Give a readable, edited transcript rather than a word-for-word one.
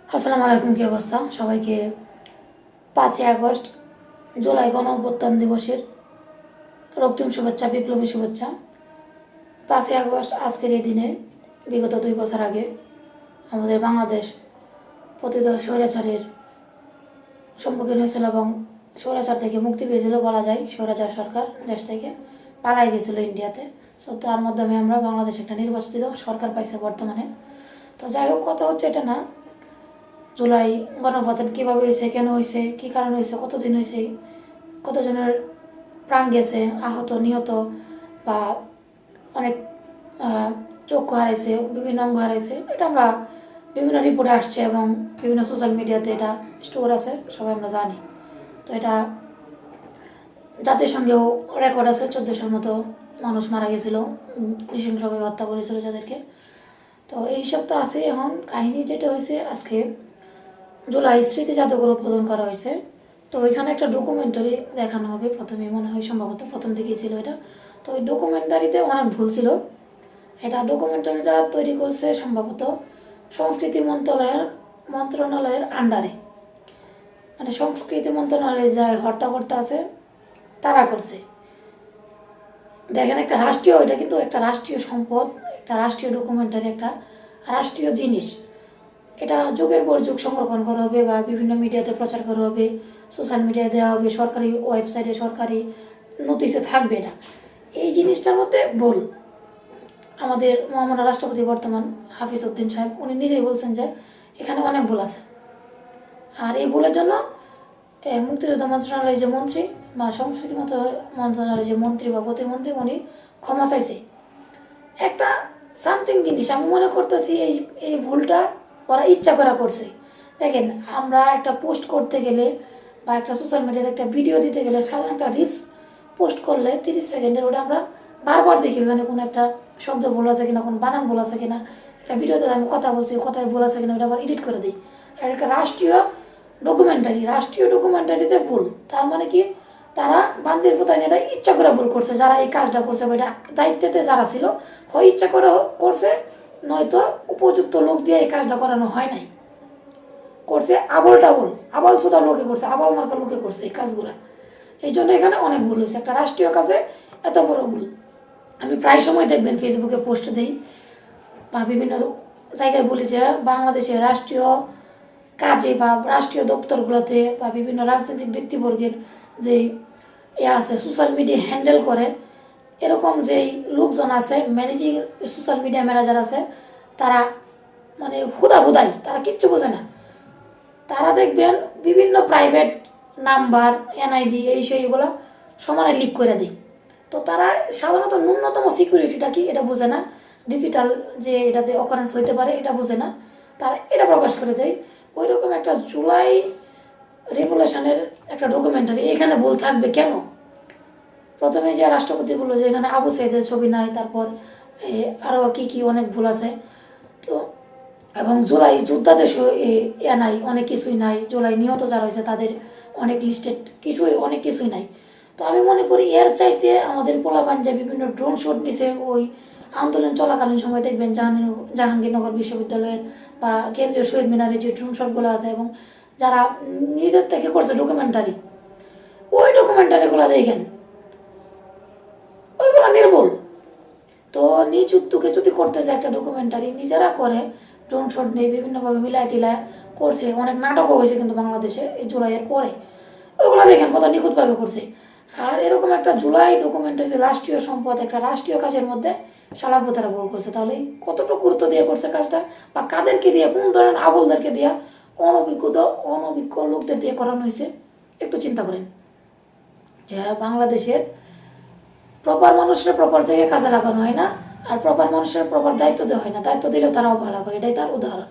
আসসালামু আলাইকুম, কি অবস্থা সবাইকে? 5ই আগস্ট জুলাই গণ অভ্যুত্থান দিবসের রক্তিম শুভেচ্ছা, বিপ্লবী শুভেচ্ছা। 5ই আগস্ট আজকের এই দিনে বিগত 2 বছর আগে আমাদের বাংলাদেশ পতিত স্বৈরাচারের সম্মুখীন হয়েছিল এবং স্বৈরাচার থেকে মুক্তি পেয়েছিল বলা যায়। স্বৈরাচার সরকার দেশ থেকে পালাই গেছিল ইন্ডিয়াতে। সো তার মাধ্যমে আমরা বাংলাদেশ একটা নির্বাচিত সরকার পাইছে বর্তমানে। তো যাই হোক, কথা হচ্ছে এটা না, জুলাই গণঅভ্যুত্থান কীভাবে হয়েছে, কেন হয়েছে, কী কারণ হয়েছে, কতদিন হয়েছে, কতজনের প্রাণ গেছে, আহত নিহত বা অনেক চক্ষু হারাইছে, বিভিন্ন অঙ্গ হারাইছে, এটা আমরা বিভিন্ন রিপোর্টে আসছে এবং বিভিন্ন সোশ্যাল মিডিয়াতে এটা স্টোর আছে, সবাই আমরা জানি। তো এটা জাতিসংঘেও রেকর্ড আছে, 1400-র মতো মানুষ মারা গেছিল, নৃশংসভাবে হত্যা করেছিল যাদেরকে। তো এইসব তো আছে। এখন কাহিনী যেটা হয়েছে, আজকে জুলাই স্মৃতি জাদুঘর উদ্বোধন করা হয়েছে। তো ওইখানে একটা ডকুমেন্টারি দেখানো হবে প্রথমে, মনে হয় সম্ভবত প্রথম দিকেই ছিল এটা। তো ওই ডকুমেন্টারিতে অনেক ভুল ছিল। এটা ডকুমেন্টারিটা তৈরি করছে সম্ভবত সংস্কৃতি মন্ত্রণালয়ের আন্ডারে, মানে সংস্কৃতি মন্ত্রণালয়ে যা হর্তাকর্তা আছে তারা করছে। দেখেন, একটা রাষ্ট্রীয়, এটা কিন্তু একটা রাষ্ট্রীয় সম্পদ, একটা রাষ্ট্রীয় ডকুমেন্টারি, একটা রাষ্ট্রীয় জিনিস। এটা যুগের পর যুগ সংরক্ষণ করা হবে বা বিভিন্ন মিডিয়াতে প্রচার করা হবে, সোশ্যাল মিডিয়ায় দেওয়া হবে, সরকারি ওয়েবসাইটে, সরকারি নথিতে থাকবে। এটা এই জিনিসটার মধ্যে ভুল। আমাদের মহামান্য রাষ্ট্রপতি বর্তমান হাফিজ উদ্দিন সাহেব, উনি নিজেই বলছেন যে এখানে অনেক ভুল আছে। আর এই ভুলের জন্য মুক্তিযোদ্ধা মন্ত্রণালয়ের যে মন্ত্রী বা সংস্কৃতি মন্ত্রণালয়ের যে মন্ত্রী বা প্রতিমন্ত্রী, উনি ক্ষমা চাইছে। একটা সামথিং জিনিস আমি মনে করতেছি এই এই ভুলটা ওরা ইচ্ছা করা করছে। দেখেন, আমরা একটা পোস্ট করতে গেলে বা একটা সোশ্যাল মিডিয়াতে একটা ভিডিও দিতে গেলে, সাধারণ একটা রিলস পোস্ট করলে 30 সেকেন্ডের, ওটা আমরা বারবার দেখি ওখানে কোনো একটা শব্দ ভুল আছে কিনা, কোনো বানান ভুল আছে কিনা, একটা ভিডিওতে আমি কথা বলছি, কথায় ভুল আছে কিনা, ওটা আবার এডিট করে দিই। আর একটা রাষ্ট্রীয় ডকুমেন্টারিতে ভুল, তার মানে কি তারা বান্দির ফুতায় এটা ইচ্ছা করে ভুল করছে। যারা এই কাজটা করছে বা এটা দায়িত্বে যারা ছিল, হয় ইচ্ছা করে করছে, নয়তো উপযুক্ত লোক দিয়ে এই কাজটা করানো হয় নাই, করছে আবাল সুদা লোকে করছে, আবাল মার্কা লোকে করছে এই কাজগুলা। এই জন্য এখানে অনেক ভুল হয়েছে। একটা রাষ্ট্রীয় কাজে এত বড় ভুল। আমি প্রায় সময় দেখবেন ফেসবুকে পোস্ট দিই বা বিভিন্ন জায়গায় বলি যে বাংলাদেশের রাষ্ট্রীয় কাজে বা রাষ্ট্রীয় দপ্তরগুলোতে বা বিভিন্ন রাজনৈতিক ব্যক্তিবর্গের যে আছে, সোশ্যাল মিডিয়া হ্যান্ডেল করে এরকম যেই লোকজন আছে, ম্যানেজিং সোশ্যাল মিডিয়া ম্যানেজার আছে, তারা মানে হুদাই, তারা কিচ্ছু বোঝে না। তারা দেখবেন বিভিন্ন প্রাইভেট নাম্বার, এনআইডি, এই সেইগুলো সমানে লিক করে দেয়। তো তারা সাধারণত ন্যূনতম সিকিউরিটিটা কি এটা বোঝে না, ডিজিটাল যে এটাতে অকারেন্স হইতে পারে এটা বোঝে না, তারা এটা প্রকাশ করে দেয়। ওই রকম একটা জুলাই রেভলিউশনের একটা ডকুমেন্টারি, এখানে ভুল থাকবে কেন? প্রথমে যে রাষ্ট্রপতি বললো যে এখানে আবু সাইদের ছবি নাই, তারপর আরও কি অনেক ভুল আছে। তো এবং জুলাই যোদ্ধাদের নাই, অনেক কিছুই নাই। জুলাই নিহত যারা হয়েছে তাদের অনেক লিস্টেড অনেক কিছুই নাই। তো আমি মনে করি এর চাইতে আমাদের পোলাপান যে বিভিন্ন ড্রোন শট নিছে ওই আন্দোলন চলাকালীন সময়, দেখবেন জাহাঙ্গীরনগর বিশ্ববিদ্যালয়ে বা কেন্দ্রীয় শহীদ মিনারে যে ড্রোন শটগুলো আছে, এবং যারা নিজের থেকে করছে ডকুমেন্টারি, ওই ডকুমেন্টারিগুলো দেখেন, ওইগুলো নির্ভুল। তো নিজ উদ্যোগে যদি করতে যায় একটা ডকুমেন্টারি, নিজেরা করে ড্রোন শট নিয়ে বিভিন্নভাবে মিলায় টিলায় করছে, অনেক নাটকও হয়েছে কিন্তু বাংলাদেশে এই জুলাইয়ের পরে, ওইগুলো দেখেন কত নিখুঁতভাবে করছে। আর এরকম একটা জুলাই ডকুমেন্টারি রাষ্ট্রীয় সম্পদ, একটা রাষ্ট্রীয় কাজের মধ্যে শালাবতারা ভুল করছে, তাহলে কতটুকু গুরুত্ব দিয়ে করছে কাজটা, বা কাদেরকে দিয়ে, কোন ধরনের আবলদেরকে দিয়া, অনভিজ্ঞ লোকদের দিয়ে করানো হয়েছে, একটু চিন্তা করেন। যে বাংলাদেশের প্রপার মানুষের প্রপার জায়গায় কাজে লাগানো হয় না, আর প্রপার মানুষের প্রপার দায়িত্ব দেওয়া হয় না, দায়িত্ব দিলেও তারা অবহেলা করে, এটাই তার উদাহরণ।